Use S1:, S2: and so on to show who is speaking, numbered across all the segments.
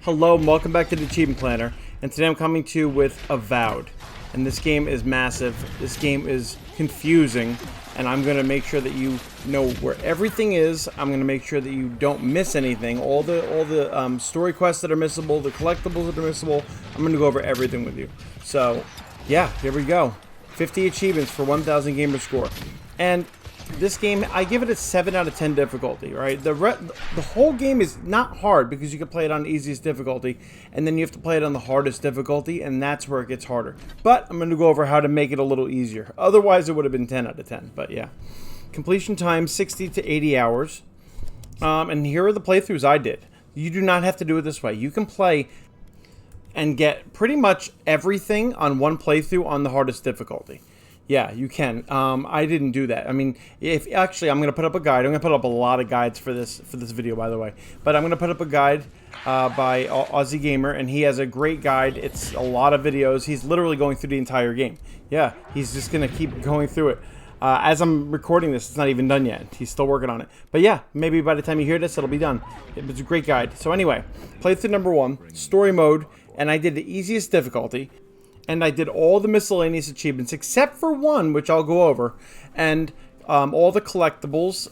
S1: Hello and welcome back to the Achievement Planner, and today I'm coming to you with Avowed. And this game is massive, this game is confusing, and I'm going to make sure that you know where everything is. I'm going to make sure that you don't miss anything. All the story quests that are missable, the collectibles that are missable, I'm going to go over everything with you. So, yeah, here we go. 50 achievements for 1,000 gamer score. And this game, I give it a 7 out of 10 difficulty, right? The whole game is not hard because you can play it on the easiest difficulty, and then you have to play it on the hardest difficulty, and that's where it gets harder. But I'm going to go over how to make it a little easier. Otherwise, it would have been 10 out of 10, but yeah. Completion time, 60 to 80 hours. And here are the playthroughs I did. You do not have to do it this way. You can play and get pretty much everything on one playthrough on the hardest difficulty. Yeah, you can. I didn't do that. I mean, if actually, I'm going to put up a guide. I'm going to put up a lot of guides for this video, by the way. But I'm going to put up a guide by Aussie Gamer, and he has a great guide. It's a lot of videos. He's literally going through the entire game. Yeah, he's just going to keep going through it. As I'm recording this, it's not even done yet. He's still working on it. But yeah, maybe by the time you hear this, it'll be done. It's a great guide. So anyway, playthrough number 1, story mode, and I did the easiest difficulty. And I did all the miscellaneous achievements except for one, which I'll go over, and all the collectibles.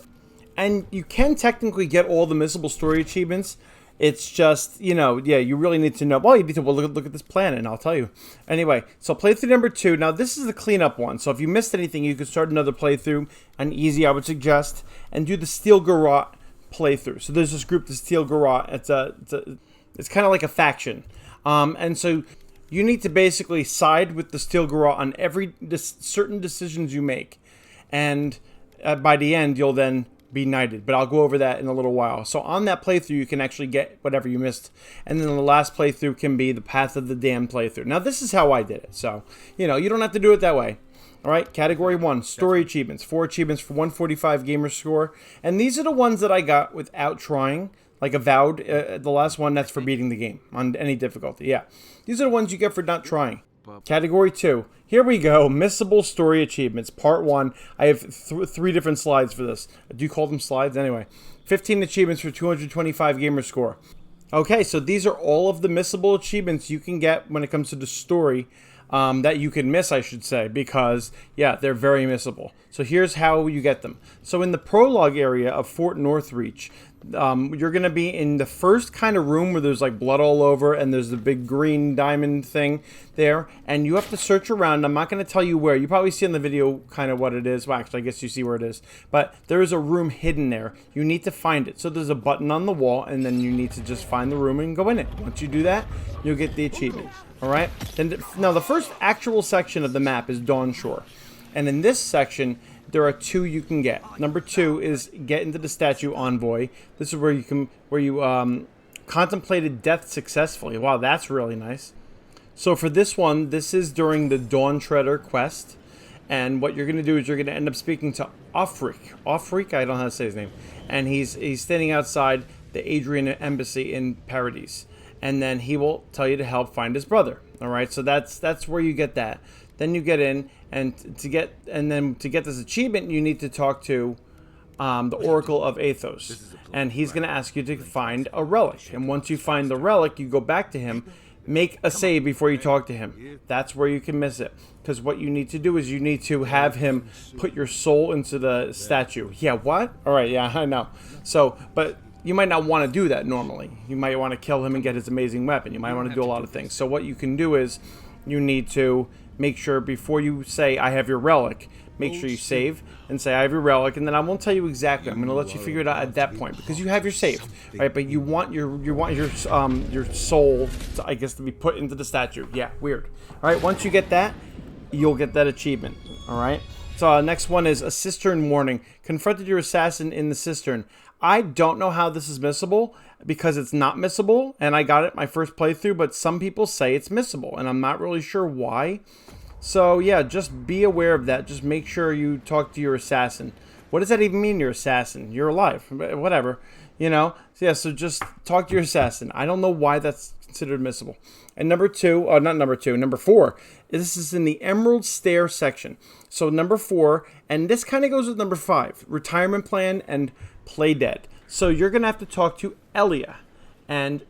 S1: And you can technically get all the missable story achievements. It's just, you know, yeah, you really need to know. Well, you need to look at this planet, and I'll tell you. Anyway, so playthrough number 2. Now, this is the cleanup one. So if you missed anything, you could start another playthrough, an easy, I would suggest, and do the Steel Garrote playthrough. So there's this group, the Steel Garrote. It's kind of like a faction, and so you need to basically side with the Steel Garrote on every certain decisions you make. And by the end, you'll then be knighted. But I'll go over that in a little while. So on that playthrough, you can actually get whatever you missed. And then the last playthrough can be the Path of the Damned playthrough. Now, this is how I did it. So, you know, you don't have to do it that way. All right, Category 1, Story Achievements. 4 achievements for 145 gamer score. And these are the ones that I got without trying. Like Avowed, the last one, that's for beating the game on any difficulty. Yeah, these are the ones you get for not trying. Category 2. Here we go. Missable Story Achievements, Part 1. I have 3 different slides for this. Do you call them slides? Anyway, 15 achievements for 225 gamer score. Okay, so these are all of the missable achievements you can get when it comes to the story. That you can miss, I should say, because, yeah, they're very missable. So here's how you get them. So in the prologue area of Fort Northreach, you're going to be in the first kind of room where there's like blood all over and there's the big green diamond thing there, and you have to search around. I'm not going to tell you where. You probably see in the video kind of what it is. Well, actually, I guess you see where it is. But there is a room hidden there. You need to find it. So there's a button on the wall, and then you need to just find the room and go in it. Once you do that, you'll get the achievement. All right? Now, the first actual section of the map is DAWNSHORE. And in this section, there are 2 you can get. Number 2 is get into the statue Envoy. This is where you contemplated death successfully. Wow, that's really nice. So for this one, this is during the Dawn Treader quest. And what you're going to do is you're going to end up speaking to Offreak, I don't know how to say his name. And he's standing outside the Adrian embassy in Paradise. And then he will tell you to help find his brother. All right, so that's where you get that. Then you get in, and to get this achievement, you need to talk to the Oracle of Athos, and he's going to ask you to find a relic. And once you find the relic, you go back to him, make a save before you talk to him. That's where you can miss it, because what you need to do is you need to have him put your soul into the statue. Yeah, what? All right, yeah, I know. So, but you might not want to do that normally. You might want to kill him and get his amazing weapon. You might want to do a lot of things. So what you can do is you need to make sure before you say, I have your relic, make sure you save and say, I have your relic, and then I won't tell you exactly. I'm going to let you figure it out at that point because you have your save, right? But you want your soul, to, I guess, to be put into the statue. Yeah, weird. All right, once you get that, you'll get that achievement. All right. So next one is a cistern warning. Confronted your assassin in the cistern. I don't know how this is missable because it's not missable, and I got it my first playthrough, but some people say it's missable, and I'm not really sure why. So yeah, just be aware of that. Just make sure you talk to your assassin. What does that even mean, your assassin? You're alive. Whatever. You know? So yeah, so just talk to your assassin. I don't know why that's considered missable. And number 4, this is in the Emerald Stair section. So number 4, and this kind of goes with number 5, retirement plan and play dead. So you're going to have to talk to Elia. And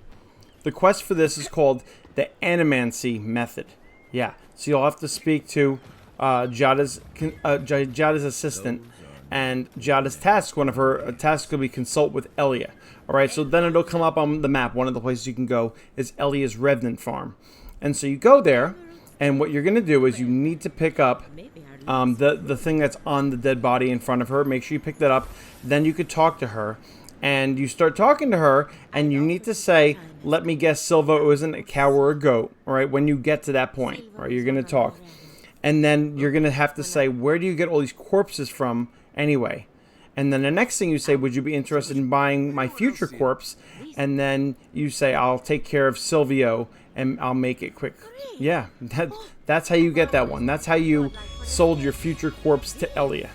S1: The quest for this is called the Animancy Method. Yeah, so you'll have to speak to Jada's assistant, and Jada's task, one of her tasks will be consult with Elia. Alright, so then it'll come up on the map. One of the places you can go is Elia's Revenant Farm. And so you go there, and what you're going to do is you need to pick up the thing that's on the dead body in front of her. Make sure you pick that up. Then you could talk to her. And you start talking to her, and you need to say, let me guess, Silva isn't a cow or a goat. Alright, when you get to that point, right, you're going to talk. And then you're going to have to say, where do you get all these corpses from anyway? And then the next thing you say, would you be interested in buying my future corpse? And then you say, I'll take care of Silvio and I'll make it quick. Yeah, that's how you get that one. That's how you sold your future corpse to Elia.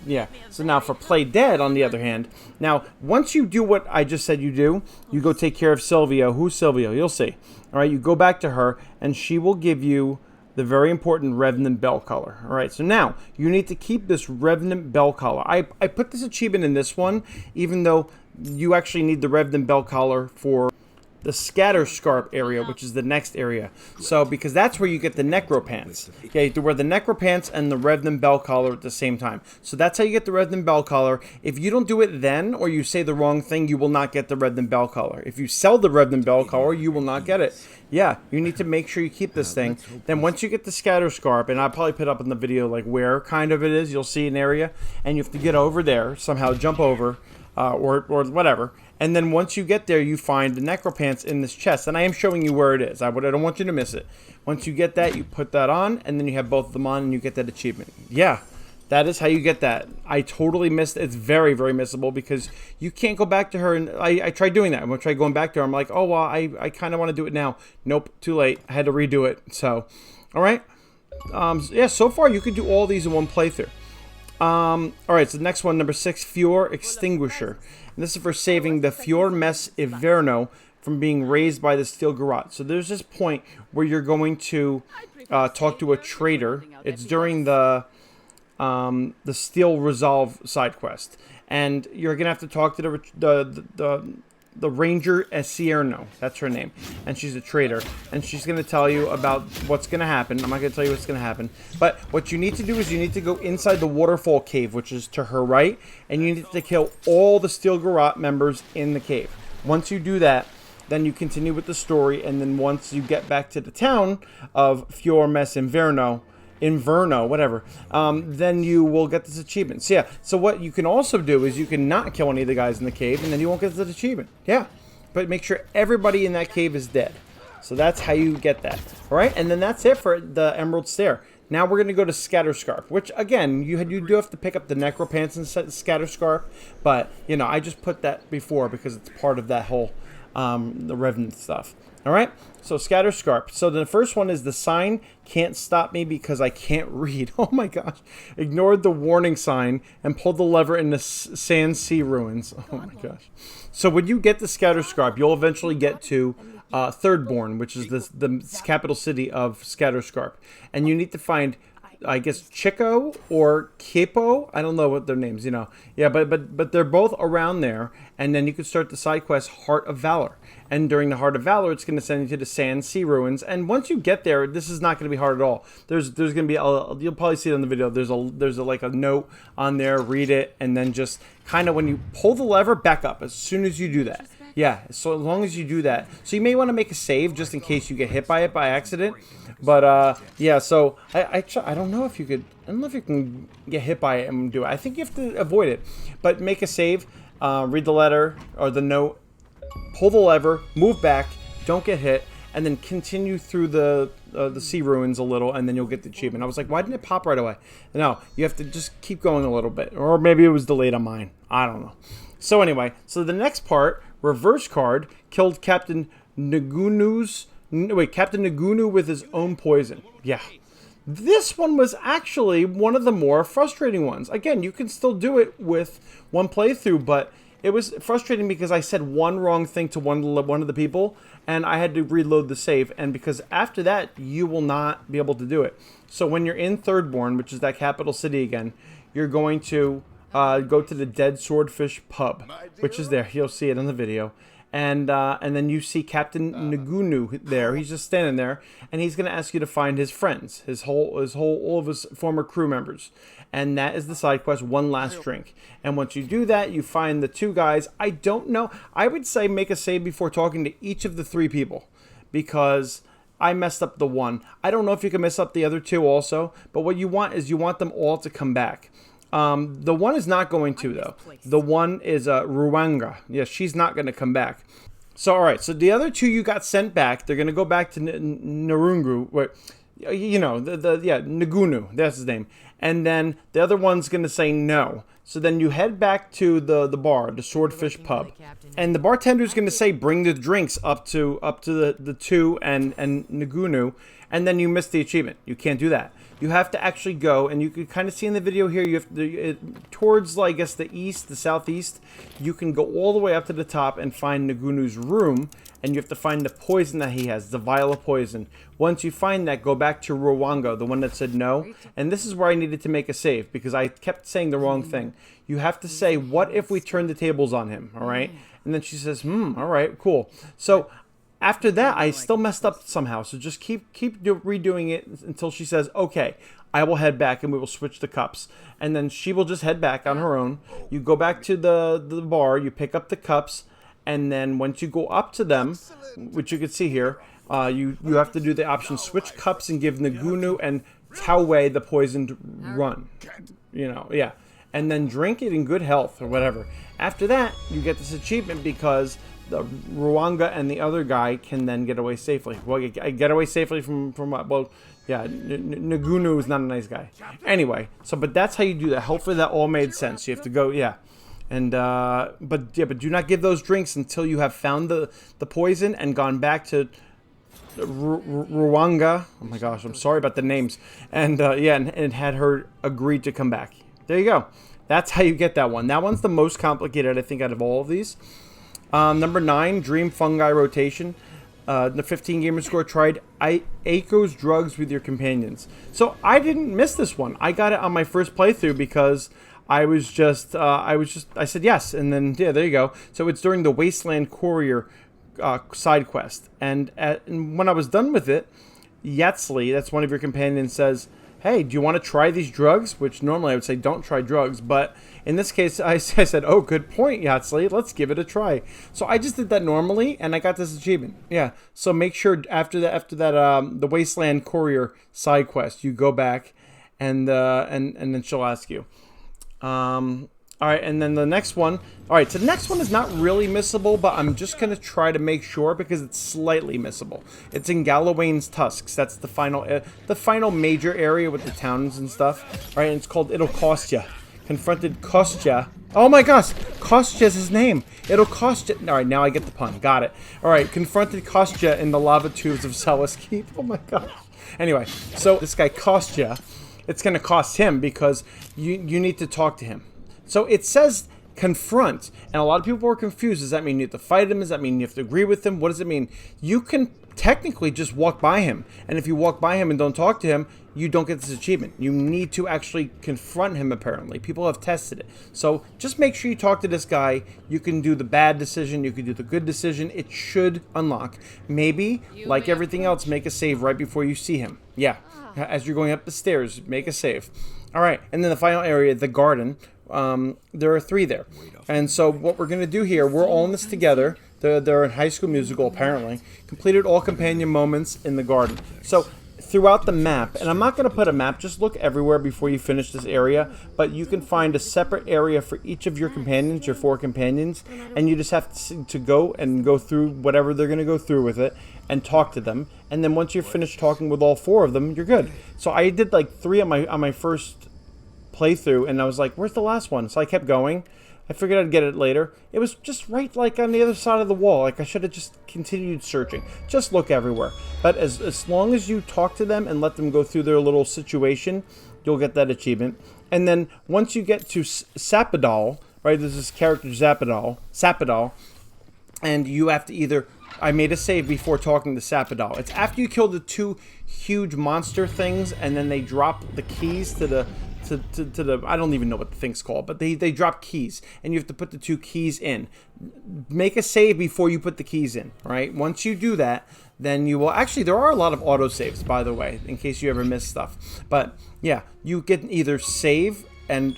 S1: Yeah. So now for Play Dead, on the other hand, now once you do what I just said you do, you go take care of Silvio. Who's Silvio? You'll see. All right, you go back to her and she will give you the very important Revenant Bell Collar. Alright, so now you need to keep this Revenant Bell Collar. I put this achievement in this one, even though you actually need the Revenant Bell Collar for the SHATTERSCARP area, which is the next area. So, because that's where you get the Necro Pants. Yeah, you have to wear the Necro Pants and the Revenant Bell Collar at the same time. So that's how you get the Revenant Bell Collar. If you don't do it then, or you say the wrong thing, you will not get the Revenant Bell Collar. If you sell the Revenant Bell Collar, you will not get it. Yeah, you need to make sure you keep this thing. Then once you get the SHATTERSCARP, and I'll probably put up in the video like where kind of it is, you'll see an area, and you have to get over there, somehow jump over, or whatever. And then once you get there, you find the Necropants in this chest. And I am showing you where it is. I don't want you to miss it. Once you get that, you put that on, and then you have both of them on, and you get that achievement. Yeah, that is how you get that. I totally missed it. It's very, very missable because you can't go back to her. And I tried doing that. I'm going to try going back to her. I'm like, oh, well, I kind of want to do it now. Nope, too late. I had to redo it. So, all right. Yeah, so far you could do all these in one playthrough. Alright, so the next one, number 6, Fior Extinguisher. And this is for saving the Fior Mess Inverno from being raised by the Steel Garrote. So there's this point where you're going to talk to a trader. It's during the Steel Resolve side quest. And you're going to have to talk to the Ranger Escierno. That's her name. And she's a trader. And she's going to tell you about what's going to happen. I'm not going to tell you what's going to happen. But what you need to do is you need to go inside the waterfall cave, which is to her right. And you need to kill all the Steel Garrote members in the cave. Once you do that, then you continue with the story. And then once you get back to the town of Fior Mess Inverno, whatever, then you will get this achievement. So yeah, so what you can also do is you can not kill any of the guys in the cave, and then you won't get this achievement. Yeah, but make sure everybody in that cave is dead. So that's how you get that. All right, and then that's it for the Emerald Stair. Now we're going to go to SHATTERSCARP, which, again, you do have to pick up the Necropants and SHATTERSCARP, but, you know, I just put that before because it's part of that whole, the Revenant stuff. All right, so SHATTERSCARP. So the first one is the sign can't stop me because I can't read. Oh my gosh. Ignored the warning sign and pulled the lever in the Sand Sea Ruins. Oh my gosh. So when you get the SHATTERSCARP, you'll eventually get to Thirdborn, which is the capital city of SHATTERSCARP. And you need to find, I guess, Chico or Capo. I don't know what their names, you know. Yeah, but they're both around there. And then you can start the side quest Heart of Valor. And during the Heart of Valor, it's going to send you to the Sand Sea Ruins. And once you get there, this is not going to be hard at all. There's going to be you'll probably see it on the video. There's like a note on there. Read it, and then just kind of when you pull the lever, back up as soon as you do that. Yeah, so as long as you do that. So you may want to make a save just in case you get hit by it by accident. But yeah, so I don't know if you could. I don't know if you can get hit by it and do it. I think you have to avoid it. But make a save. Read the letter or the note. Pull the lever, move back, don't get hit, and then continue through the sea ruins a little, and then you'll get the achievement. I was like, why didn't it pop right away? No, you have to just keep going a little bit, or maybe it was delayed on mine. I don't know. So anyway, so the next part, reverse card, killed Captain Ngunu with his own poison. Yeah. This one was actually one of the more frustrating ones. Again, you can still do it with one playthrough, but it was frustrating because I said one wrong thing to one of the people, and I had to reload the save. And because after that, you will not be able to do it. So when you're in Thirdborn, which is that capital city again, you're going to go to the Dead Swordfish pub, which is there. You'll see it in the video. and then you see Captain Nagunu there. He's just standing there, and he's gonna ask you to find his friends, all of his former crew members, and that is the side quest. One last drink, and once you do that, you find the 2 guys. I don't know. I would say make a save before talking to each of the 3 people, because I messed up the one. I don't know if you can mess up the other 2 also, but what you want is you want them all to come back. The one is not going to, though. The one is Ruanga. Yeah, she's not going to come back. So, all right. So the other 2 you got sent back. They're going to go back to Narungu. Wait, you know, Nagunu. That's his name. And then the other one's going to say no. So then you head back to the bar, the Swordfish Pub, and the bartender's going to say bring the drinks up to the 2 and Nagunu, and then you miss the achievement. You can't do that. You have to actually go, and you can kind of see in the video here, you have to, towards, I guess, the southeast, you can go all the way up to the top and find Nagunu's room, and you have to find the poison that he has, the vial of poison. Once you find that, go back to Ruanga, the one that said no, and this is where I needed to make a save, because I kept saying the wrong thing. You have to say, what if we turn the tables on him, all right? And then she says, all right, cool. So after that, I still messed up somehow, so just keep redoing it until she says, okay, I will head back and we will switch the cups. And then she will just head back on her own. You go back to the bar, you pick up the cups, and then once you go up to them, which you can see here, you have to do the option switch cups and give Nagunu and Taowei the poisoned run. You know, yeah. And then drink it in good health or whatever. After that, you get this achievement because the Ruanga and the other guy can then get away safely. Well, get away safely from what? Well, yeah, Nagunu is not a nice guy. Anyway, so but that's how you do that. Hopefully that all made sense. You have to go, yeah. And but do not give those drinks until you have found the poison and gone back to Ruanga. Oh my gosh, I'm sorry about the names. And yeah, and had her agree to come back. There you go. That's how you get that one. That one's the most complicated, I think, out of all of these. Number 9, Dream Fungi Rotation. The 15 gamer score tried Aiko's drugs with your companions. So I didn't miss this one. I got it on my first playthrough because I said yes, and then yeah, there you go. So it's during the Wasteland Courier side quest, and when I was done with it, Yatsli, that's one of your companions, says, hey, do you want to try these drugs? Which normally I would say don't try drugs, but in this case I said, oh, good point, Yatsli, let's give it a try. So I just did that normally, and I got this achievement. Yeah, so make sure after that the Wasteland Courier side quest, you go back, and then she'll ask you. All right, and then the next one. All right, so the next one is not really missable, but I'm just going to try to make sure because it's slightly missable. It's in GALAWAIN'S TUSKS. That's the final major area with the towns and stuff. All right, and it's called It'll Cost Ya. Confronted Kostya. Oh my gosh, Kostya's his name. It'll cost you. All right, now I get the pun. Got it. All right, confronted Kostya in the lava tubes of Sellis Keep. Oh my gosh. Anyway, so this guy Kostya, it's going to cost him because you need to talk to him. So it says confront, and a lot of people are confused. Does that mean you have to fight him? Does that mean you have to agree with him? What does it mean? You can technically just walk by him, and if you walk by him and don't talk to him, you don't get this achievement. You need to actually confront him, apparently. People have tested it. So just make sure you talk to this guy. You can do the bad decision. You can do the good decision. It should unlock. Maybe, like everything else, make a save right before you see him. Yeah, as you're going up the stairs, make a save. All right, and then the final area, the garden. There are 3 there. And so what we're going to do here, we're all in this together. They're in High School Musical, apparently. Completed all companion moments in the garden. So throughout the map, and I'm not going to put a map, just look everywhere before you finish this area, but you can find a separate area for each of your companions, your 4 companions, and you just have to go through whatever they're going to go through with it and talk to them. And then once you're finished talking with all 4 of them, you're good. So I did like 3 on my first playthrough, and I was like, where's the last one? So I kept going. I figured I'd get it later. It was just right like on the other side of the wall. Like I should have just continued searching. Just look everywhere. But as long as you talk to them and let them go through their little situation, you'll get that achievement. And then once you get to Sapadal, right, there's this character Sapadal, and you have to either, I made a save before talking to Sapadal. It's after you kill the 2 huge monster things, and then they drop the keys to to the, I don't even know what the thing's called, but they drop keys, and you have to put the 2 keys in. Make a save before you put the keys in, all right? Once you do that, then you will, actually, there are a lot of auto saves, by the way, in case you ever miss stuff. But yeah, you can either save and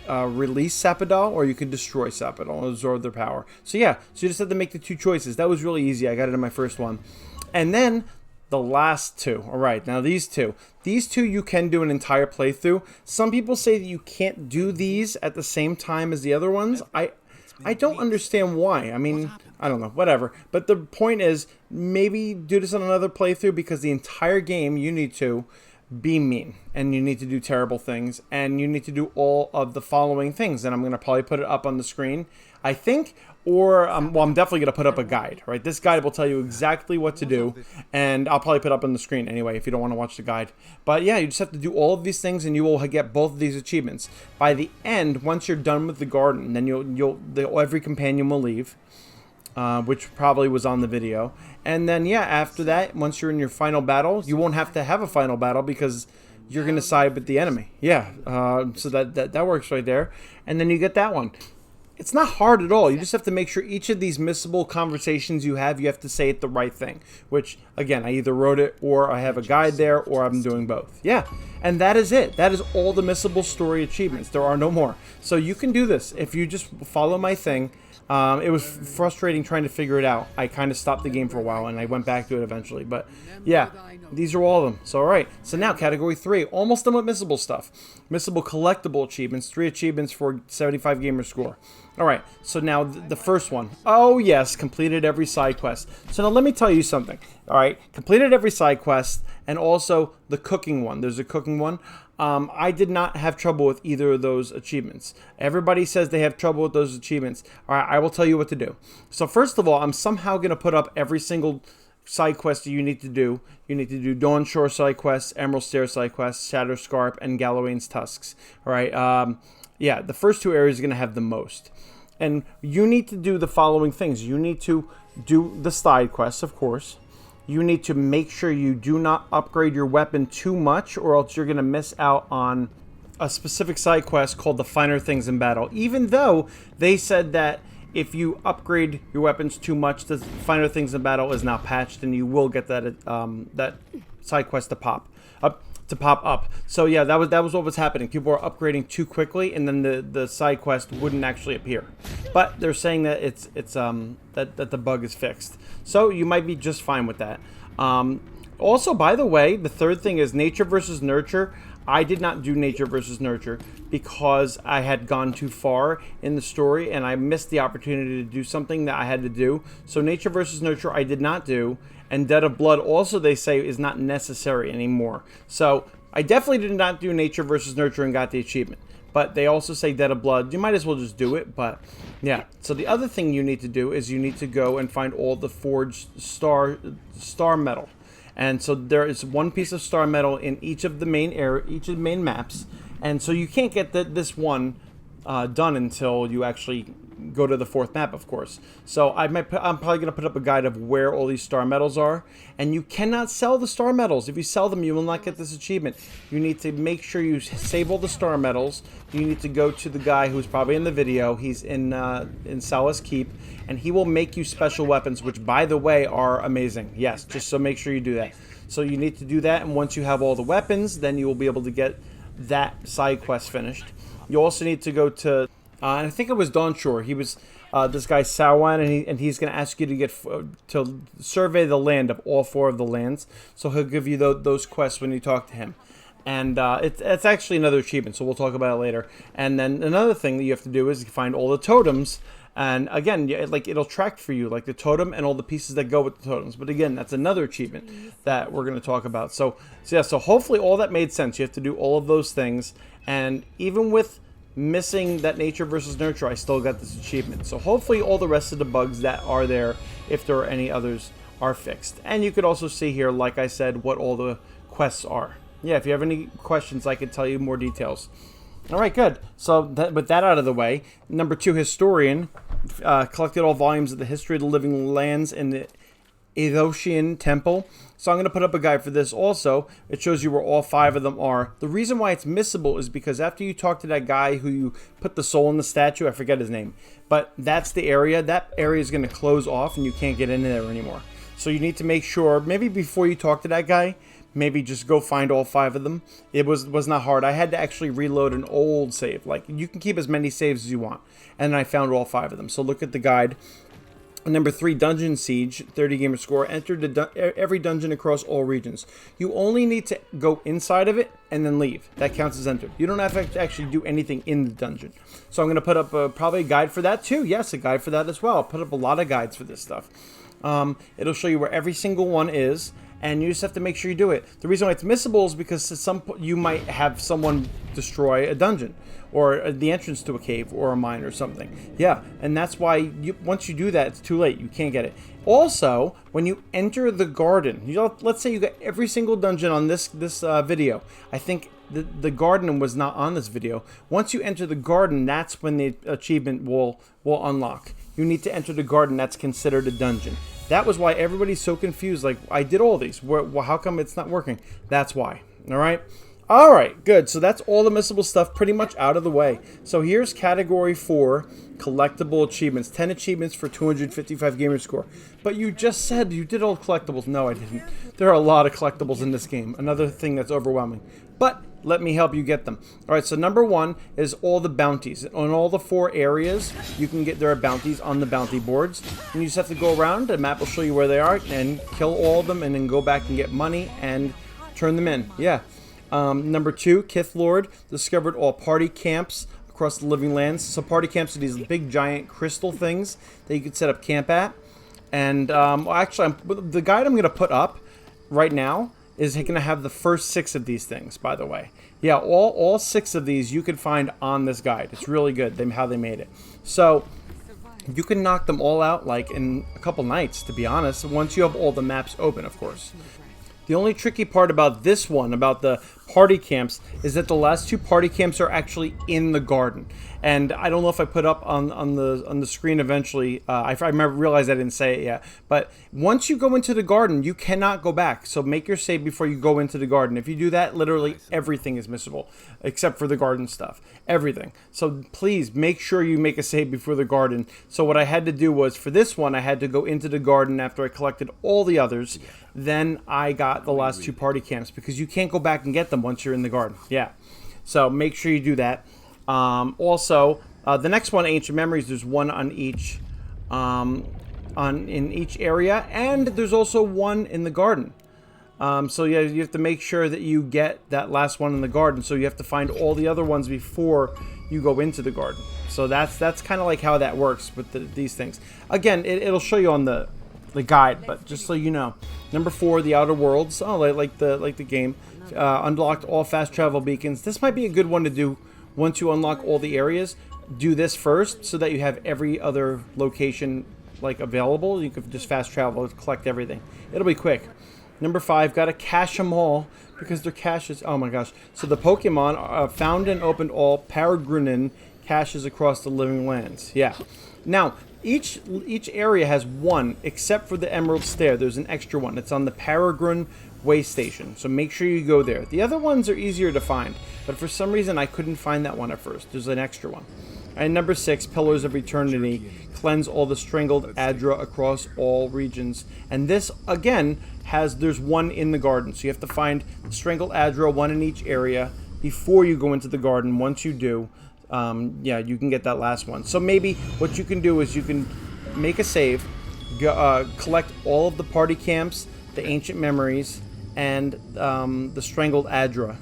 S1: release Sappadal, or you can destroy Sappadal and absorb their power. So yeah, so you just have to make the 2 choices. That was really easy. I got it in my first one. And then the last 2. All right, now these two you can do an entire playthrough. Some people say that you can't do these at the same time as the other ones. I don't understand why. I mean, I don't know, whatever. But the point is, maybe do this on another playthrough, because the entire game you need to be mean, and you need to do terrible things, and you need to do all of the following things. And I'm going to probably put it up on the screen, I think, or well, I'm definitely going to put up a guide, right? This guide will tell you exactly what to do, and I'll probably put it up on the screen anyway if you don't want to watch the guide. But yeah, you just have to do all of these things, and you will get both of these achievements. By the end, once you're done with the garden, then every companion will leave, which probably was on the video. And then yeah, after that, once you're in your final battle, you won't have to have a final battle, because you're going to side with the enemy. Yeah, so that works right there. And then you get that one. It's not hard at all. You just have to make sure each of these missable conversations you have to say it the right thing. Which, again, I either wrote it, or I have a guide there, or I'm doing both. Yeah, and that is it. That is all the missable story achievements. There are no more. So you can do this if you just follow my thing. It was frustrating trying to figure it out. I kind of stopped the game for a while, and I went back to it eventually. But yeah, these are all of them. So all right. So now category 3, almost done with missable stuff. Missable collectible achievements, 3 achievements for 75 gamer score. All right. So now the first one. Oh yes, completed every side quest. So now let me tell you something. All right, completed every side quest, and also the cooking one. There's a cooking one. I did not have trouble with either of those achievements. Everybody says they have trouble with those achievements. All right, I will tell you what to do. So first of all, I'm somehow going to put up every single side quest that you need to do. You need to do DAWNSHORE side quests, Emerald Stair side quests, SHATTERSCARP, and GALAWAIN'S TUSKS. All right, yeah, the first 2 areas are going to have the most. And you need to do the following things. You need to do the side quests, of course. You need to make sure you do not upgrade your weapon too much, or else you're going to miss out on a specific side quest called the Finer Things in Battle. Even though they said that if you upgrade your weapons too much, the Finer Things in Battle is now patched, and you will get that that side quest to pop up. So yeah, that was what was happening. People were upgrading too quickly, and then the side quest wouldn't actually appear. But they're saying that it's that the bug is fixed. So you might be just fine with that. Also, by the way, the third thing is nature versus nurture. I did not do nature versus nurture because I had gone too far in the story, and I missed the opportunity to do something that I had to do. So nature versus nurture I did not do. And Debt of Blood also, they say, is not necessary anymore. So I definitely did not do nature versus nurture and got the achievement. But they also say Debt of Blood. You might as well just do it. But yeah. So the other thing you need to do is you need to go and find all the forged star metal. And so there is 1 piece of star metal in each of the main maps. And so you can't get this one done until you actually go to the 4th map, of course. So I'm probably going to put up a guide of where all these star medals are. And you cannot sell the star medals. If you sell them, you will not get this achievement. You need to make sure you save all the star medals. You need to go to the guy who's probably in the video. He's in Sala's Keep, and he will make you special weapons, which, by the way, are amazing. Yes, just so make sure you do that. So you need to do that, and once you have all the weapons, then you will be able to get that side quest finished. You also need to go to and I think it was DAWNSHORE. He was this guy Sauron, and he's going to ask you to survey the land of all 4 of the lands. So he'll give you those quests when you talk to him. And it's actually another achievement, so we'll talk about it later. And then another thing that you have to do is find all the totems. And again, like it'll track for you, like the totem and all the pieces that go with the totems. But again, that's another achievement that we're going to talk about. So hopefully all that made sense. You have to do all of those things. And even with missing that nature versus nurture, I still got this achievement. So hopefully all the rest of the bugs that are there, if there are any others, are fixed. And you could also see here, like I said, what all the quests are. Yeah, if you have any questions, I could tell you more details. All right, good. So with that out of the way, number 2, historian, collected all volumes of the history of the living lands in the Athosian Temple. So I'm going to put up a guide for this also. It shows you where all 5 of them are. The reason why it's missable is because after you talk to that guy who you put the soul in the statue, I forget his name, but that's the area. That area is going to close off and you can't get in there anymore. So you need to make sure, maybe before you talk to that guy, maybe just go find all 5 of them. It was not hard. I had to actually reload an old save. Like, you can keep as many saves as you want. And I found all 5 of them. So look at the guide. Number 3, Dungeon Siege, 30 gamer score. Enter every dungeon across all regions. You only need to go inside of it and then leave. That counts as entered. You don't have to actually do anything in the dungeon. So I'm going to put up probably a guide for that too. Yes, a guide for that as well. I'll put up a lot of guides for this stuff. It'll show you where every single one is, and you just have to make sure you do it. The reason why it's missable is because you might have someone destroy a dungeon, or the entrance to a cave, or a mine, or something. Yeah, and that's why once you do that, it's too late. You can't get it. Also, when you enter the garden, let's say you got every single dungeon on this video. I think the garden was not on this video. Once you enter the garden, that's when the achievement will unlock. You need to enter the garden. That's considered a dungeon. That was why everybody's so confused. Like, I did all these. How come it's not working? That's why. All right? All right, good. So that's all the missable stuff pretty much out of the way. So here's category 4, collectible achievements. 10 achievements for 255 gamer score. But you just said you did all collectibles. No, I didn't. There are a lot of collectibles in this game. Another thing that's overwhelming. But let me help you get them. All right, so number 1 is all the bounties. On all the 4 areas, you can get, there are bounties on the bounty boards. And you just have to go around. The map will show you where they are and kill all of them and then go back and get money and turn them in. Yeah. Number 2, Kith Lord discovered all party camps across the living lands. So party camps are these big giant crystal things that you could set up camp at. And actually, the guide I'm going to put up right now is going to have the first 6 of these things, by the way. Yeah, all 6 of these you can find on this guide. It's really good how they made it. So you can knock them all out like in a couple nights, to be honest, once you have all the maps open, of course. The only tricky part about this one, about the party camps, is that the last 2 party camps are actually in the garden. And I don't know if I put up on the screen eventually. I realized I didn't say it yet. But once you go into the garden, you cannot go back. So make your save before you go into the garden. If you do that, literally everything is missable, except for the garden stuff. Everything. So please make sure you make a save before the garden. So what I had to do was, for this one, I had to go into the garden after I collected all the others. Then I got the last 2 party camps, because you can't go back and get them once you're in the garden. Yeah. So make sure you do that. Also, the next one, Ancient Memories, there's one on each in each area, and there's also one in the garden. So yeah, you have to make sure that you get that last one in the garden. So you have to find all the other ones before you go into the garden. So that's kind of like how that works with these things. Again, it'll show you on the guide, but just so you know. Number 4, the Outer Worlds. Oh, like the game. Unlocked all fast travel beacons. This might be a good one to do once you unlock all the areas. Do this first so that you have every other location like available. You could just fast travel, collect everything. It'll be quick. Number 5, got to cache them all because their caches. Oh my gosh! So the Pokemon found and opened all Peregrine caches across the living lands. Yeah. Now each area has one, except for the Emerald Stair. There's an extra one. It's on the Peregrine way station, so make sure you go there. The other ones are easier to find, but for some reason I couldn't find that one at first. There's an extra one. And number 6, Pillars of Eternity. Cleanse all the strangled Adra across all regions. And this, again, there's one in the garden. So you have to find strangled Adra, one in each area, before you go into the garden. Once you do, yeah, you can get that last one. So maybe what you can do is you can make a save, collect all of the party camps, the Ancient Memories, and the strangled Adra.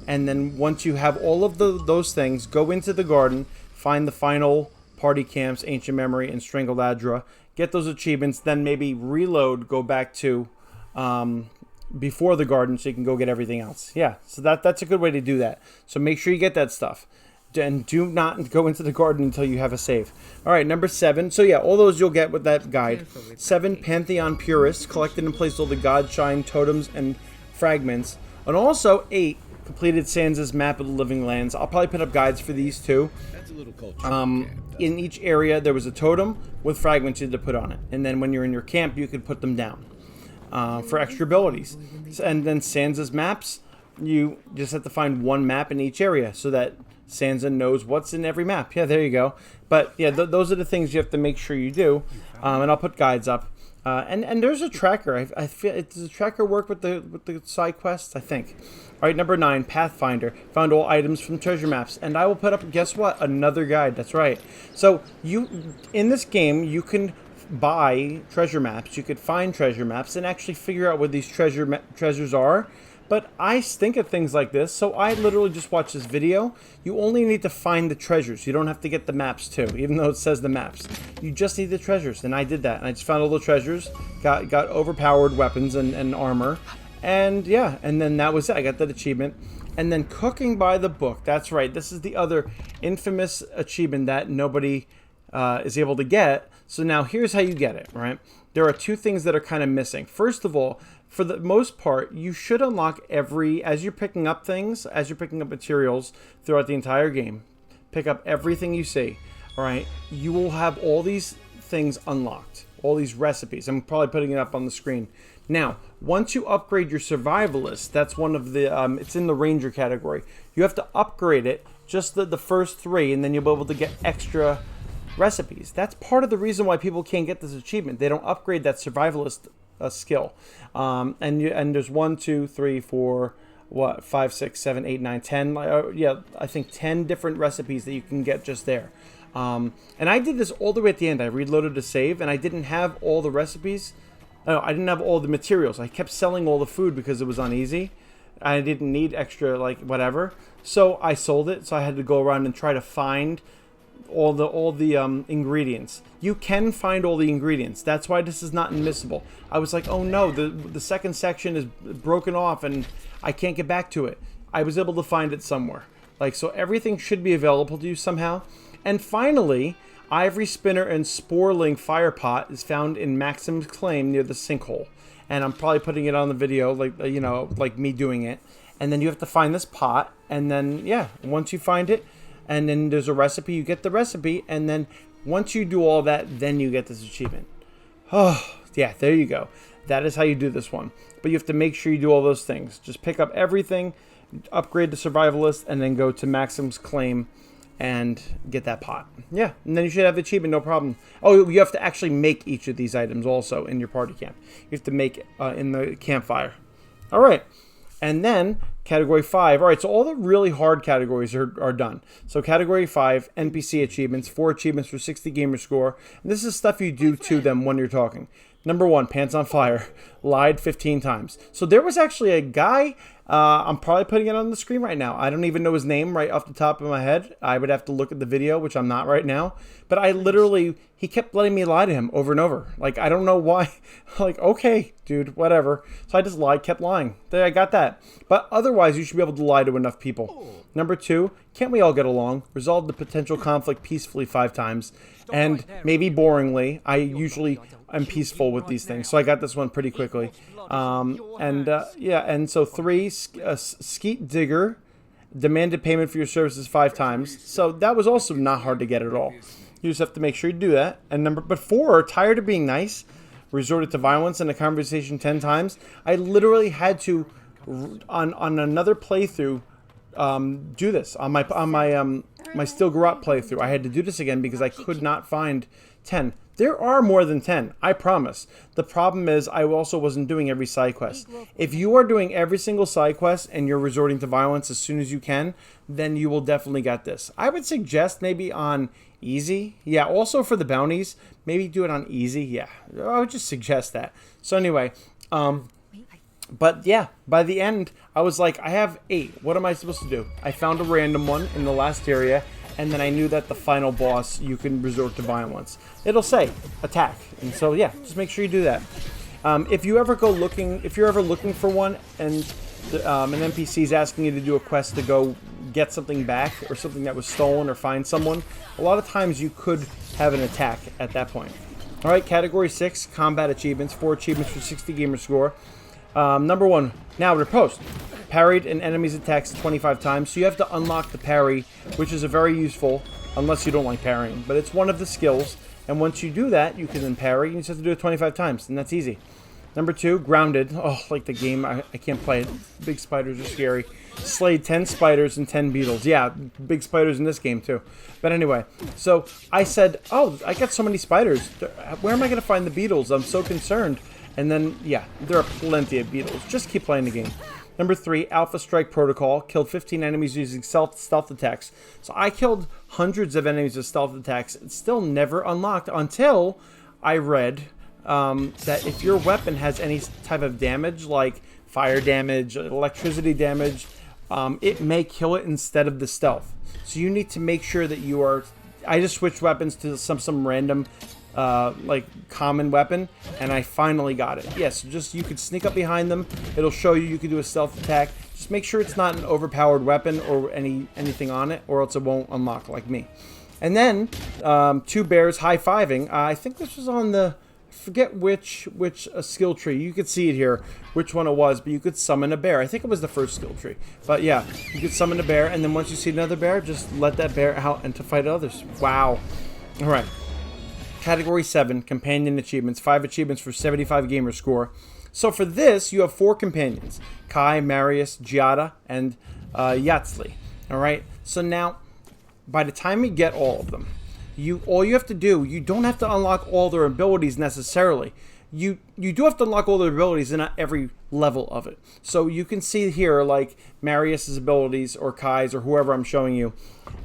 S1: And then once you have all of those things, go into the garden, find the final party camps, Ancient Memory, and strangled Adra, get those achievements, then maybe reload, go back to before the garden so you can go get everything else. Yeah, so that's a good way to do that. So make sure you get that stuff. And do not go into the garden until you have a save. All right, number 7. So yeah, all those you'll get with that guide. 7, Pantheon Purists. Collected and placed all the Godshine totems and fragments. And also 8, completed Sans' map of the living lands. I'll probably put up guides for these too. That's a little culture. In each area, there was a totem with fragments you had to put on it. And then when you're in your camp, you could put them down. for extra abilities. And then Sansa's maps, you just have to find one map in each area so that Sansa knows what's in every map. Yeah, there you go. But yeah, those are the things you have to make sure you do. And I'll put guides up. And there's a tracker. I feel does the tracker work with the side quests? I think. All right, number 9, Pathfinder. Found all items from treasure maps, and I will put up. Guess what? Another guide. That's right. So in this game you can buy treasure maps. You could find treasure maps and actually figure out where these treasures are. But I stink at things like this, so I literally just watch this video. You only need to find the treasures. You don't have to get the maps too, even though it says the maps. You just need the treasures, and I did that. And I just found all the treasures, got overpowered weapons and armor, and yeah, and then that was it. I got that achievement. And then cooking by the book. That's right. This is the other infamous achievement that nobody is able to get. So now here's how you get it, right? There are 2 things that are kind of missing. First of all, for the most part, you should unlock as you're picking up things, as you're picking up materials throughout the entire game, pick up everything you see, all right? You will have all these things unlocked, all these recipes. I'm probably putting it up on the screen. Now, once you upgrade your survivalist, that's one of the, it's in the ranger category. You have to upgrade it, just the first 3, and then you'll be able to get extra recipes. That's part of the reason why people can't get this achievement. They don't upgrade that survivalist skill. And there's 1, 2, 3, 4, 5, 6, 7, 8, 9, 10. Yeah, I think 10 different recipes that you can get just there. And I did this all the way at the end. I reloaded to save, and I didn't have all the recipes. No, I didn't have all the materials. I kept selling all the food because it was on easy. I didn't need extra, like, whatever. So I sold it. So I had to go around and try to find all the ingredients. You can find all the ingredients. That's why this is not MISSABLE. I was like, oh no, the second section is broken off and I can't get back to it. I was able to find it somewhere. Like, so everything should be available to you somehow. And finally, Ivory Spinner and Sporling Fire Pot is found in Maxim's Claim near the sinkhole. And I'm probably putting it on the video, like, you know, like me doing it. And then you have to find this pot, and then, yeah, once you find it, and then there's a recipe, you get the recipe, and then once you do all that, then you get this achievement. Oh, yeah, there you go. That is how you do this one. But you have to make sure you do all those things. Just pick up everything, upgrade the survivalist, and then go to Maxim's Claim and get that pot. Yeah, and then you should have the achievement, no problem. Oh, you have to actually make each of these items also in your party camp. You have to make it in the campfire. All right. And then category 5. All right, so all the really hard categories are done. So category 5, NPC achievements, 4 achievements for 60 gamer score. And this is stuff you do to them when you're talking. Number 1, pants on fire. Lied 15 times. So there was actually a guy, I'm probably putting it on the screen right now. I don't even know his name right off the top of my head. I would have to look at the video, which I'm not right now. But I literally, he kept letting me lie to him over and over. Like, I don't know why. Like, okay, dude, whatever. So I just lied, kept lying. There, I got that. But otherwise, you should be able to lie to enough people. Number 2, can't we all get along? Resolve the potential conflict peacefully 5 times. And maybe boringly. I usually am peaceful with these things. So I got this one pretty quickly. Yeah, and so 3, Skeet Digger. Demanded payment for your services 5 times. So that was also not hard to get at all. You just have to make sure you do that. And but 4, tired of being nice, resorted to violence in a conversation 10 times. I literally had to, on another playthrough, do this on my Steel Garrote playthrough. I had to do this again because I could not find 10. There are more than 10, I promise. The problem is I also wasn't doing every side quest. If you are doing every single side quest and you're resorting to violence as soon as you can, then you will definitely get this. I would suggest maybe on easy. Yeah, also for the bounties, maybe do it on easy. Yeah, I would just suggest that. So anyway, but yeah, by the end, I was like, I have 8. What am I supposed to do? I found a random one in the last area. And then I knew that the final boss, you can resort to violence. It'll say attack, and so yeah, just make sure you do that. If you're ever looking for one, and an NPC is asking you to do a quest to go get something back or something that was stolen or find someone, a lot of times you could have an attack at that point. All right, category 6, combat achievements, 4 achievements for 60 gamer score. Number 1, now riposte. Parried an enemy's attacks 25 times, so you have to unlock the parry, which is a very useful, unless you don't like parrying, but it's one of the skills, and once you do that, you can then parry, you just have to do it 25 times, and that's easy. Number 2, grounded. Oh, like the game, I can't play it. Big spiders are scary. Slayed 10 spiders and 10 beetles. Yeah, big spiders in this game too. But anyway, so I said, oh, I got so many spiders. Where am I going to find the beetles? I'm so concerned. And then, yeah, there are plenty of beetles. Just keep playing the game. Number 3, Alpha Strike Protocol. Killed 15 enemies using stealth attacks. So I killed hundreds of enemies with stealth attacks. It's still never unlocked until I read that if your weapon has any type of damage, like fire damage, electricity damage, it may kill it instead of the stealth. So you need to make sure that you are... I just switched weapons to some random, like, common weapon, and I finally got it. Yes, just you could sneak up behind them. It'll show you can do a stealth attack. Just make sure it's not an overpowered weapon or anything on it, or else it won't unlock like me. And then, 2 bears high-fiving. I think this was on the... forget which skill tree. You could see it here, which one it was, but you could summon a bear. I think it was the first skill tree. But yeah, you could summon a bear, and then once you see another bear, just let that bear out and to fight others. Wow. All right. Category 7, Companion Achievements. 5 achievements for 75 gamer score. So for this, you have 4 companions. Kai, Marius, Giada, and Yatsli. All right. So now, by the time you get all of them, all you have to do, you don't have to unlock all their abilities necessarily. You do have to unlock all their abilities and not every level of it. So you can see here, like Marius's abilities or Kai's or whoever I'm showing you,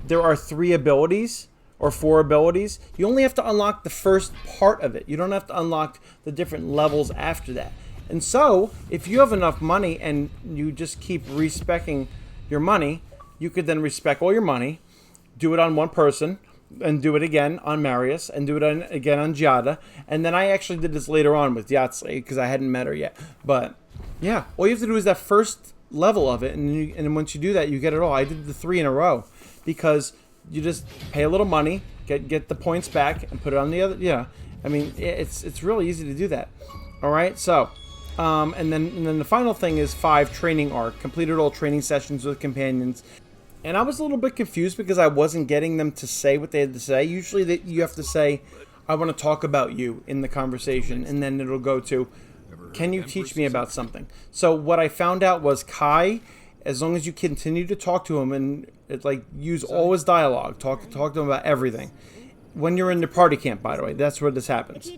S1: there are 3 abilities or 4 abilities. You only have to unlock the first part of it. You don't have to unlock the different levels after that. And so if you have enough money and you just keep respecing your money, you could then respec all your money, do it on one person, and do it again on Marius, and do it again on Giada. And then I actually did this later on with Yatsli, because I hadn't met her yet. But, yeah, all you have to do is that first level of it, and then once you do that, you get it all. I did the 3 in a row, because you just pay a little money, get the points back, and put it on the other. Yeah, I mean, it's really easy to do that. All right, so... and then the final thing is 5 training arc. Completed all training sessions with companions. And I was a little bit confused because I wasn't getting them to say what they had to say. Usually you have to say, I want to talk about you in the conversation. And then it'll go to, can you teach me about something? So what I found out was Kai, as long as you continue to talk to him and use all his dialogue, talk to him about everything. When you're in the party camp, by the way, that's where this happens.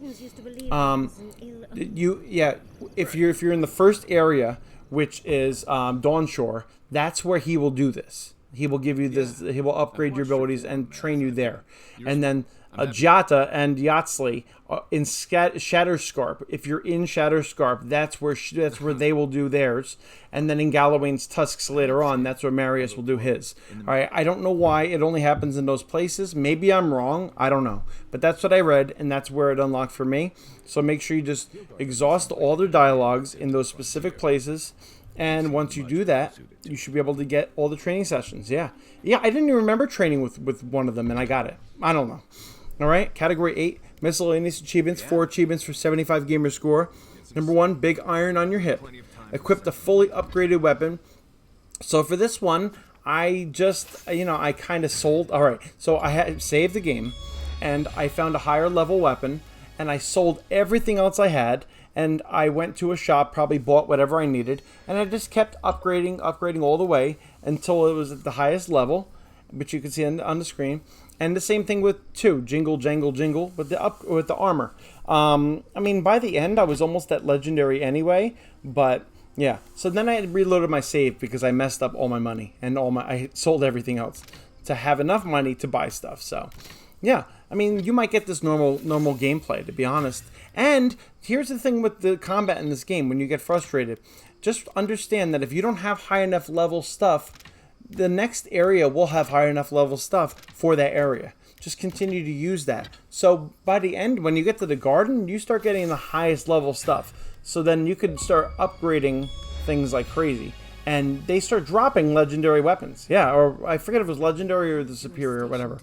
S1: If you're in the first area, which is DAWNSHORE, that's where he will do this. He will give you this. He will upgrade your abilities and train you there. And then Giada and Yatsli in SHATTERSCARP. If you're in SHATTERSCARP, that's where they will do theirs. And then in GALAWAIN'S TUSKS later on, that's where Marius will do his. All right. I don't know why it only happens in those places. Maybe I'm wrong. I don't know. But that's what I read, and that's where it unlocked for me. So make sure you just exhaust all their dialogues in those specific places. And once you do that, you should be able to get all the training sessions. Yeah, I didn't even remember training with one of them, and I got it. I don't know. All right, Category 8, Miscellaneous Achievements, 4 achievements for 75 gamer score. Number 1, Big Iron on your hip. Equip the fully upgraded weapon. So for this one, I just, I kind of sold. All right, so I had saved the game, and I found a higher level weapon, and I sold everything else I had. And I went to a shop, probably bought whatever I needed, and I just kept upgrading all the way until it was at the highest level, which you can see on the screen. And the same thing with 2, Jingle Jangle Jingle, with the armor. I mean, by the end, I was almost at legendary anyway, but yeah. So then I had reloaded my save because I messed up all my money and I sold everything else to have enough money to buy stuff. So yeah, I mean, you might get this normal gameplay, to be honest. And here's the thing with the combat in this game, when you get frustrated, just understand that if you don't have high enough level stuff, the next area will have high enough level stuff for that area. Just continue to use that. So by the end, when you get to the garden, you start getting the highest level stuff. So then you can start upgrading things like crazy. And they start dropping legendary weapons. Yeah, or I forget if it was legendary or the superior or whatever.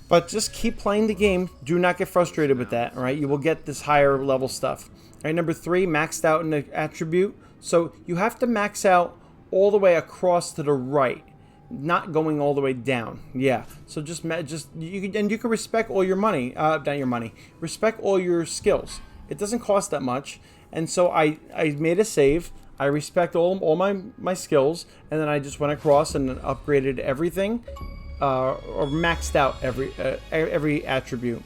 S1: But just keep playing the game. Do not get frustrated with that, all right? You will get this higher level stuff. All right, number 3, maxed out in the attribute. So you have to max out all the way across to the right, not going all the way down. Yeah. So you can respec all your money, not your money. Respec all your skills. It doesn't cost that much, And so I made a save. I respect all my skills, and then I just went across and upgraded everything, or maxed out every attribute,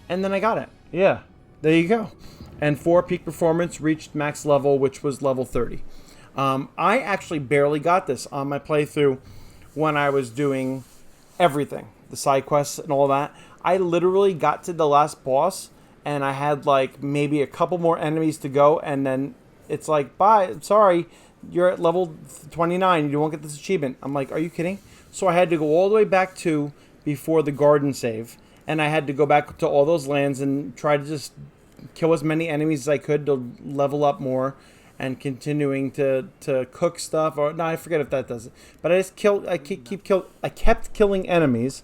S1: and then I got it. Yeah, there you go. And 4 peak performance reached max level, which was level 30. I actually barely got this on my playthrough when I was doing everything, the side quests and all that. I literally got to the last boss, and I had like maybe a couple more enemies to go, and then it's like, bye, sorry, you're at level 29, you won't get this achievement. I'm like, are you kidding? So I had to go all the way back to before the garden save, and I had to go back to all those lands and try to just kill as many enemies as I could to level up more, and continuing to cook stuff. Or no, I forget if that does it. But I kept killing enemies.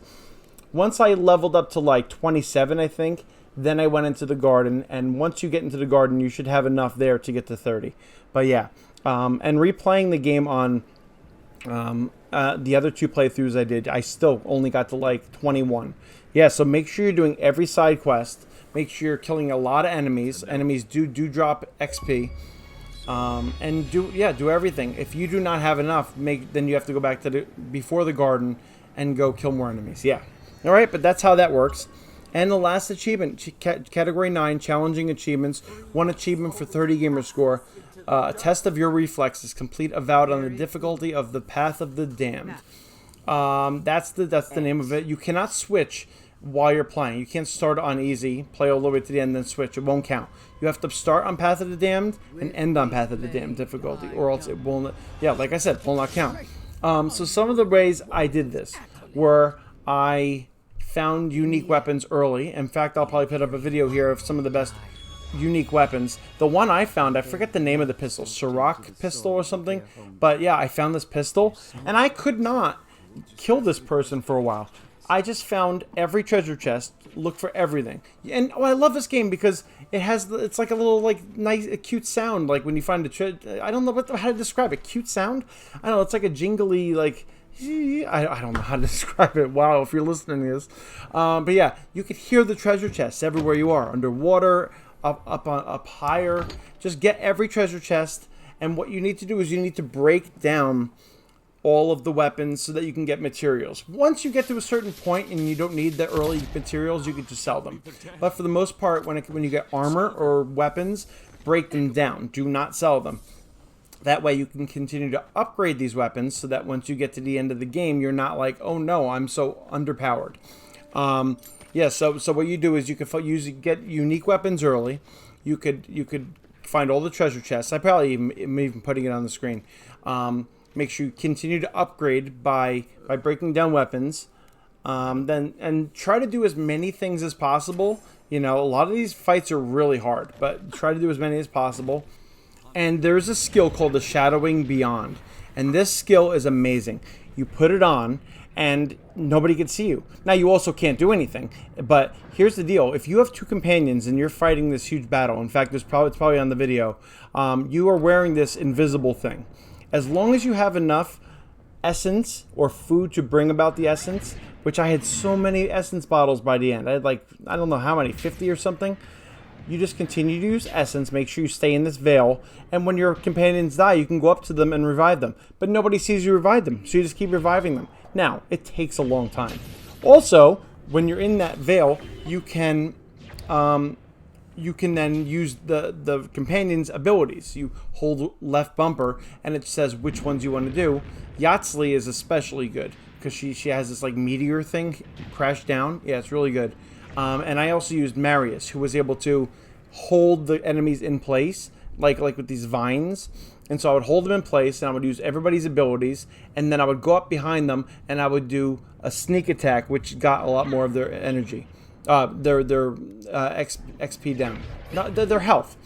S1: Once I leveled up to like 27, I think, then I went into the garden, and once you get into the garden, you should have enough there to get to 30. But yeah, and replaying the game on the other 2 playthroughs I did, I still only got to like 21. Yeah, so make sure you're doing every side quest. Make sure you're killing a lot of enemies. Enemies do drop XP. And do everything. If you do not have enough, then you have to go back to before the garden and go kill more enemies. Yeah. All right, but that's how that works. And the last achievement, Category 9, Challenging Achievements. 1 achievement for 30 gamer score. A test of your reflexes. Complete Avowed on the difficulty of the Path of the Damned. That's the name of it. You cannot switch while you're playing. You can't start on easy, play all the way to the end, then switch. It won't count. You have to start on Path of the Damned and end on Path of the Damned difficulty, or else it will not, yeah, like I said, will not count. So some of the ways I did this were I found unique weapons early. In fact, I'll probably put up a video here of some of the best unique weapons. The one I found, I forget the name of the pistol, Ciroc pistol or something, but yeah, I found this pistol, and I could not kill this person for a while. I just found every treasure chest, looked for everything. And I love this game because it's like a little like nice, a cute sound, like when you find a treasure. I don't know how to describe it. Cute sound? I don't know, it's like a jingly, like, I don't know how to describe it. Wow, if you're listening to this. But yeah, you could hear the treasure chests everywhere you are. Underwater, up higher. Just get every treasure chest. And what you need to do is you need to break down all of the weapons so that you can get materials. Once you get to a certain point and you don't need the early materials, you can just sell them. But for the most part, when you get armor or weapons, break them down. Do not sell them. That way you can continue to upgrade these weapons so that once you get to the end of the game, you're not like, oh no, I'm so underpowered. Yeah, so what you do is you can get unique weapons early. You could find all the treasure chests. I probably am even putting it on the screen. Make sure you continue to upgrade by breaking down weapons. And try to do as many things as possible. You know, a lot of these fights are really hard, but try to do as many as possible. And there's a skill called the Shadowing Beyond. And this skill is amazing. You put it on, and nobody can see you. Now, you also can't do anything. But here's the deal. If you have 2 companions and you're fighting this huge battle, in fact, it's probably on the video, you are wearing this invisible thing. As long as you have enough essence or food to bring about the essence, which I had so many essence bottles by the end. I had like, I don't know how many, 50 or something. You just continue to use essence, make sure you stay in this veil, and when your companions die, you can go up to them and revive them. But nobody sees you revive them, so you just keep reviving them. Now, it takes a long time. Also, when you're in that veil, you can then use the companion's abilities. You hold left bumper, and it says which ones you want to do. Yatsley is especially good, because she has this like meteor thing crash down. Yeah, it's really good. And I also used Marius, who was able to hold the enemies in place, like with these vines. And so I would hold them in place, and I would use everybody's abilities, and then I would go up behind them, and I would do a sneak attack, which got a lot more of their energy, their XP down, their health.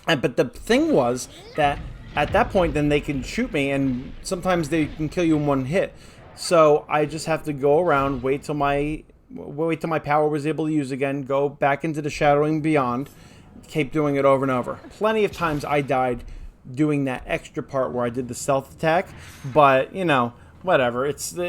S1: But the thing was that at that point, then they can shoot me, and sometimes they can kill you in one hit. So I just have to go around, wait till my power was able to use again, go back into the Shadowing Beyond, keep doing it over and over. Plenty of times I died doing that extra part where I did the stealth attack, but, you know, whatever. It's the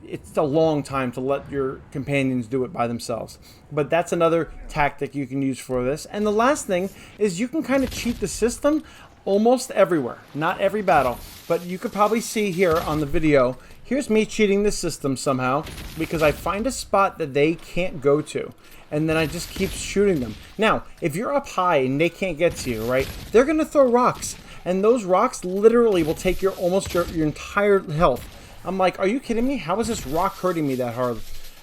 S1: it's a long time to let your companions do it by themselves. But that's another tactic you can use for this. And the last thing is you can kind of cheat the system almost everywhere. Not every battle, but you could probably see here on the video. Here's me cheating the system somehow because I find a spot that they can't go to, and then I just keep shooting them. Now, if you're up high and they can't get to you, right? They're gonna throw rocks. And those rocks literally will take your entire health. I'm like, are you kidding me? How is this rock hurting me that hard?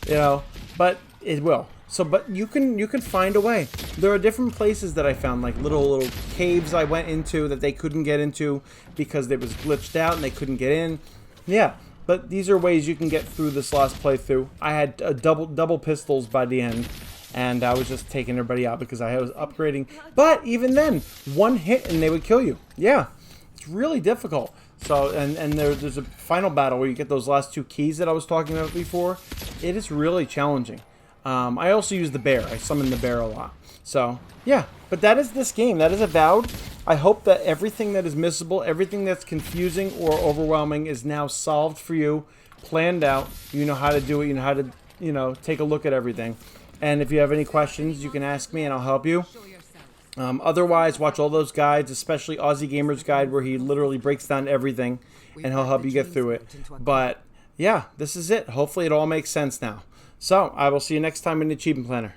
S1: You know, but it will. So, but you can find a way. There are different places that I found, like little caves I went into that they couldn't get into because it was glitched out and they couldn't get in. Yeah, but these are ways you can get through this last playthrough. I had double pistols by the end. And I was just taking everybody out because I was upgrading. But even then, one hit and they would kill you. Yeah, it's really difficult. So, and there's a final battle where you get those last 2 keys that I was talking about before. It is really challenging. I also use the bear. I summon the bear a lot. So, yeah. But that is this game. That is Avowed. I hope that everything that is missable, everything that's confusing or overwhelming is now solved for you, planned out. You know how to do it. You know how to, take a look at everything. And if you have any questions, you can ask me and I'll help you. Otherwise, watch all those guides, especially Aussie Gamer's Guide, where he literally breaks down everything and he'll help you get through it. But yeah, this is it. Hopefully it all makes sense now. So I will see you next time in the Achievement Planner.